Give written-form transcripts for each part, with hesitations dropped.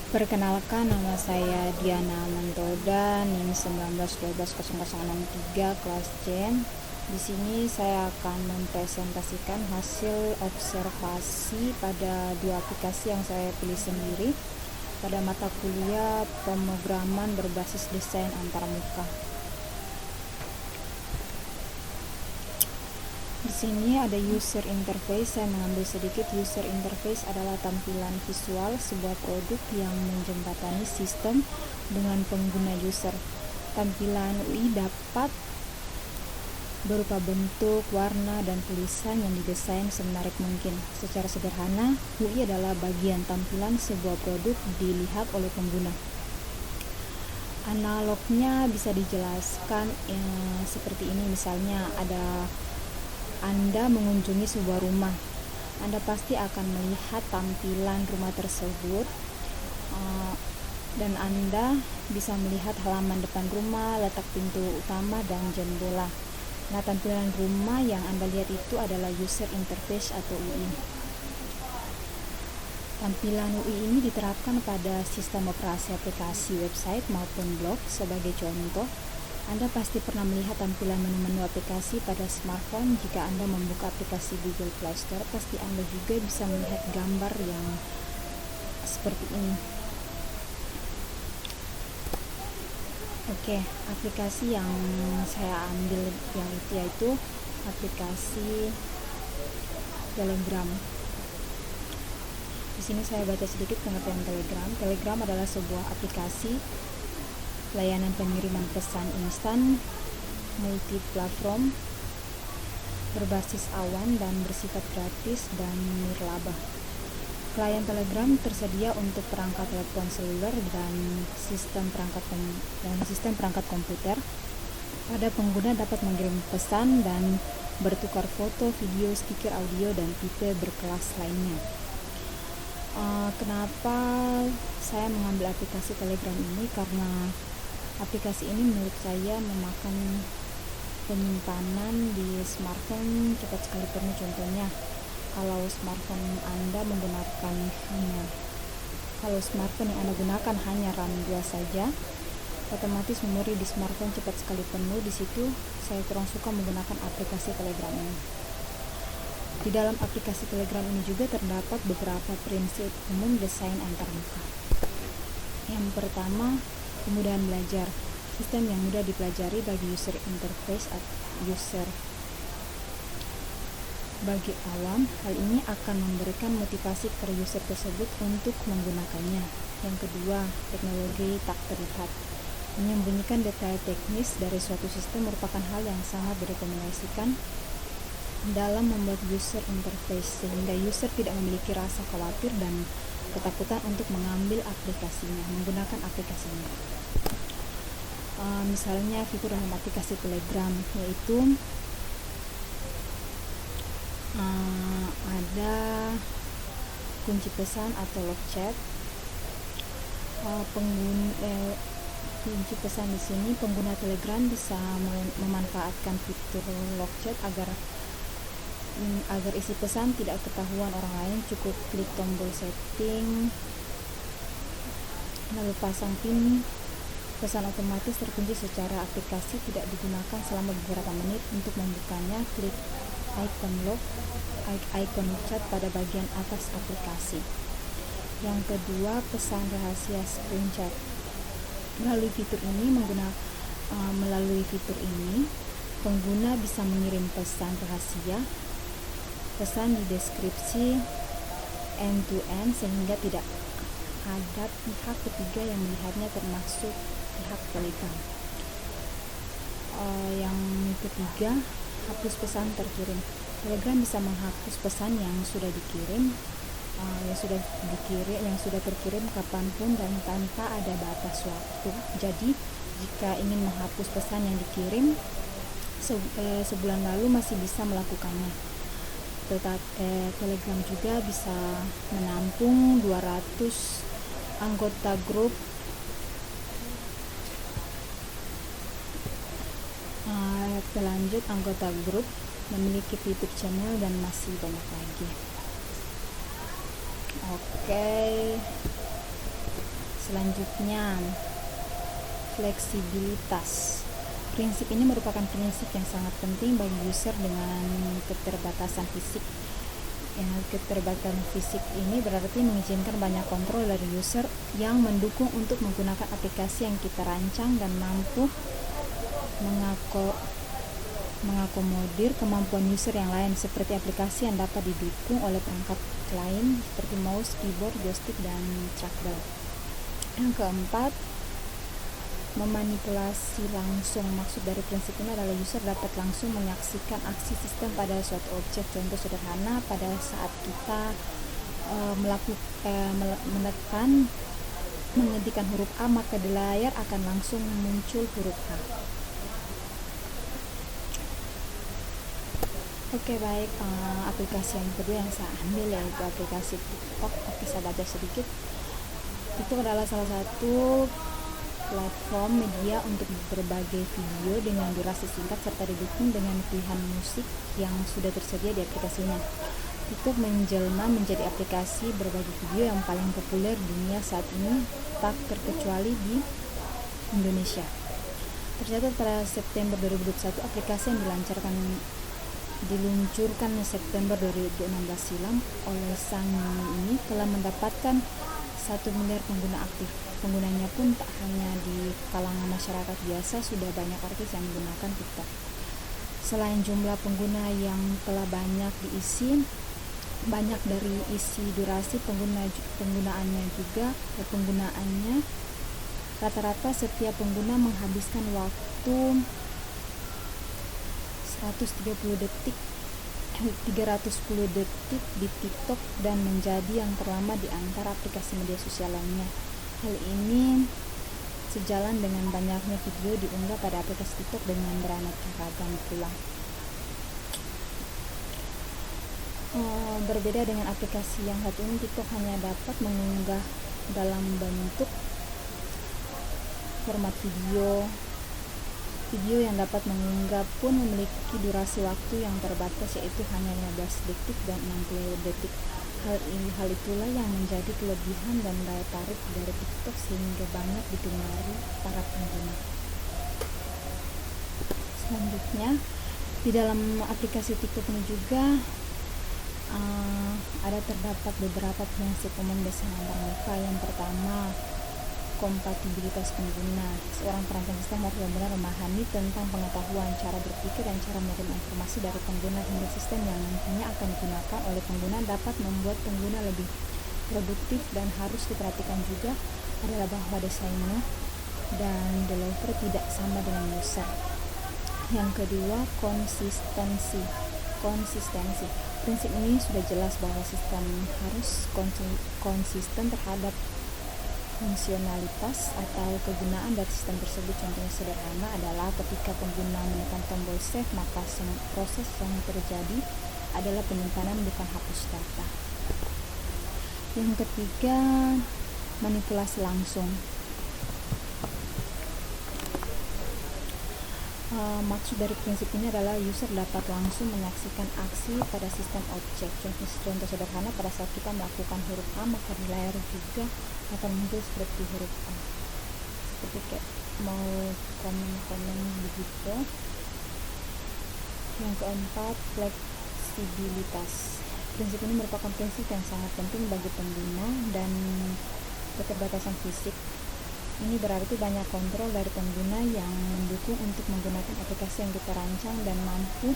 Perkenalkan, nama saya Diana Mantoda, NIM 19120063, kelas C. Di sini saya akan mempresentasikan hasil observasi pada dua aplikasi yang saya pilih sendiri pada mata kuliah pemrograman berbasis desain antarmuka. Di sini ada user interface. Saya mengambil sedikit. User interface adalah tampilan visual sebuah produk yang menjembatani sistem dengan pengguna user. Tampilan UI dapat berupa bentuk, warna, dan tulisan yang didesain semenarik mungkin. Secara sederhana, UI adalah bagian tampilan sebuah produk dilihat oleh pengguna. Analognya bisa dijelaskan seperti ini. Misalnya Anda mengunjungi sebuah rumah. Anda pasti akan melihat tampilan rumah tersebut, dan Anda bisa melihat halaman depan rumah, letak pintu utama, dan jendela. Nah, tampilan rumah yang Anda lihat itu adalah user interface atau UI. Tampilan UI ini diterapkan pada sistem operasi aplikasi website maupun blog. Sebagai contoh, Anda pasti pernah melihat tampilan menu-menu aplikasi pada smartphone. Jika Anda membuka aplikasi Google Play Store, pasti Anda juga bisa melihat gambar yang seperti ini. Oke, aplikasi yang saya ambil yaitu aplikasi Telegram. Di sini saya baca sedikit pengertian Telegram. Telegram adalah sebuah aplikasi layanan pengiriman pesan instan multiplatform berbasis awan dan bersifat gratis dan nirlaba. Klien Telegram tersedia untuk perangkat telepon seluler dan sistem perangkat komputer. Pada pengguna dapat mengirim pesan dan bertukar foto, video, stiker audio, dan tipe berkelas lainnya. Kenapa saya mengambil aplikasi Telegram ini? Karena aplikasi ini menurut saya memakan penyimpanan di smartphone cepat sekali penuh. Contohnya, kalau smartphone yang Anda gunakan hanya RAM 2 saja, otomatis memori di smartphone cepat sekali penuh. Di situ saya kurang suka menggunakan aplikasi Telegram ini. Di dalam aplikasi Telegram ini juga terdapat beberapa prinsip umum desain antarmuka. Yang pertama, kemudahan belajar. Sistem yang mudah dipelajari bagi user interface atau user. Bagi awam, hal ini akan memberikan motivasi kepada user tersebut untuk menggunakannya. Yang kedua, teknologi tak terlihat. Menyembunyikan detail teknis dari suatu sistem merupakan hal yang sangat direkomendasikan dalam membuat user interface, sehingga user tidak memiliki rasa khawatir dan ketakutan untuk menggunakan aplikasinya. Misalnya fitur dalam aplikasi Telegram, yaitu ada kunci pesan atau lock chat. Kunci pesan di sini, pengguna Telegram bisa memanfaatkan fitur lock chat agar isi pesan tidak ketahuan orang lain. Cukup klik tombol setting, lalu pasang PIN. Pesan otomatis terkunci secara aplikasi, tidak digunakan selama beberapa menit. Untuk membukanya, klik icon chat pada bagian atas aplikasi. Yang kedua, pesan rahasia screenshot. Melalui fitur ini, pengguna bisa mengirim pesan rahasia, pesan di deskripsi end-to-end, sehingga tidak ada pihak ketiga yang melihatnya, termasuk pihak Telegram. Yang ketiga, hapus pesan terkirim. Telegram bisa menghapus pesan yang sudah terkirim kapanpun dan tanpa ada batas waktu. Jadi, jika ingin menghapus pesan yang dikirim sebulan lalu, masih bisa melakukannya. Telegram juga bisa menampung 200 anggota grup. Lanjut, anggota grup memiliki YouTube channel dan masih banyak lagi. Oke. Selanjutnya, fleksibilitas. Prinsip ini merupakan prinsip yang sangat penting bagi user dengan keterbatasan fisik. Keterbatasan fisik ini berarti mengizinkan banyak kontrol dari user yang mendukung untuk menggunakan aplikasi yang kita rancang dan mampu mengakomodir kemampuan user yang lain, seperti aplikasi yang dapat didukung oleh perangkat lain seperti mouse, keyboard, joystick, dan trackball. Yang keempat, memanipulasi langsung. Maksud dari prinsip ini adalah user dapat langsung menyaksikan aksi sistem pada suatu objek. Contoh sederhana, pada saat kita mengetikkan huruf A, maka di layar akan langsung muncul huruf A. Oke, baik. Aplikasi yang kedua yang saya ambil yaitu aplikasi TikTok. Oke, saya baca sedikit. Itu adalah salah satu platform media untuk berbagai video dengan durasi singkat serta didukung dengan pilihan musik yang sudah tersedia di aplikasinya. TikTok menjelma menjadi aplikasi berbagi video yang paling populer di dunia saat ini, tak terkecuali di Indonesia. Tercatat pada September 2021, aplikasi yang diluncurkan September 2016 silam oleh sang ini telah mendapatkan 1 miliar pengguna aktif. Penggunanya pun tak hanya di kalangan masyarakat biasa, sudah banyak artis yang menggunakan TikTok. Selain jumlah pengguna yang telah banyak banyak dari isi durasi penggunaannya juga. Rata-rata setiap pengguna menghabiskan waktu 310 detik di TikTok dan menjadi yang terlama di antara aplikasi media sosial lainnya. Hal ini sejalan dengan banyaknya video diunggah pada aplikasi TikTok dengan beraneka ragam pula. Berbeda dengan aplikasi yang satu ini, TikTok hanya dapat mengunggah dalam bentuk format video yang dapat mengunggah pun memiliki durasi waktu yang terbatas, yaitu hanya 15 detik dan 60 detik. Hal itulah yang menjadi kelebihan dan daya tarik dari TikTok sehingga banyak digemari para pengguna. Selanjutnya, di dalam aplikasi TikTok ini juga terdapat beberapa prinsip umum desain antar muka. Yang pertama, kompatibilitas pengguna. Seorang perancang sistem harus benar-benar memahami tentang pengetahuan, cara berpikir, dan cara menerima informasi dari pengguna hingga sistem yang nantinya akan digunakan oleh pengguna dapat membuat pengguna lebih produktif. Dan harus diperhatikan juga adalah bahwa desainer dan developer tidak sama dengan user. Yang kedua, konsistensi. Prinsip ini sudah jelas bahwa sistem harus konsisten terhadap fungsionalitas atau kegunaan dari sistem tersebut. Contohnya sederhana adalah ketika pengguna menekan tombol save, maka proses yang terjadi adalah penyimpanan, bukan hapus data. Yang ketiga, manipulasi langsung. Maksud dari prinsip ini adalah user dapat langsung menyaksikan aksi pada sistem objek. Contoh sederhana, pada saat kita melakukan huruf A, maka di layar juga akan muncul seperti huruf A, seperti kayak mau komen begitu. Yang keempat, fleksibilitas. Prinsip ini merupakan prinsip yang sangat penting bagi pengguna dan keterbatasan fisik. Ini berarti banyak kontrol dari pengguna yang mendukung untuk menggunakan aplikasi yang kita rancang dan mampu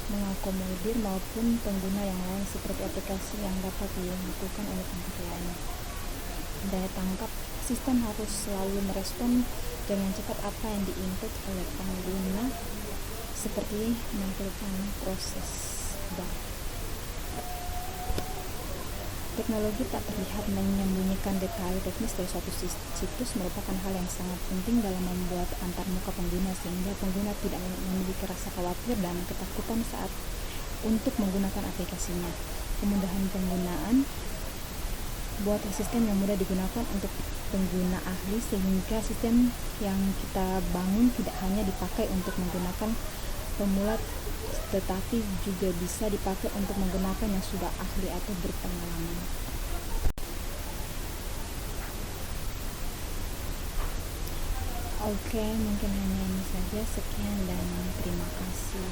mengakomodir maupun pengguna yang lain, seperti aplikasi yang dapat dilakukan oleh perangkat lain. Daya tangkap sistem harus selalu merespon dengan cepat apa yang diinput oleh pengguna, seperti menampilkan proses data. Teknologi tak terlihat menyembunyikan detail teknis dari suatu situs merupakan hal yang sangat penting dalam membuat antarmuka pengguna, sehingga pengguna tidak memiliki rasa khawatir dan ketakutan saat untuk menggunakan aplikasinya. Kemudahan penggunaan buat sistem yang mudah digunakan untuk pengguna ahli, sehingga sistem yang kita bangun tidak hanya dipakai untuk menggunakan pemula, tetapi juga bisa dipakai untuk menggunakan yang sudah ahli atau berpengalaman. Oke, mungkin hanya ini saja. Sekian dan terima kasih.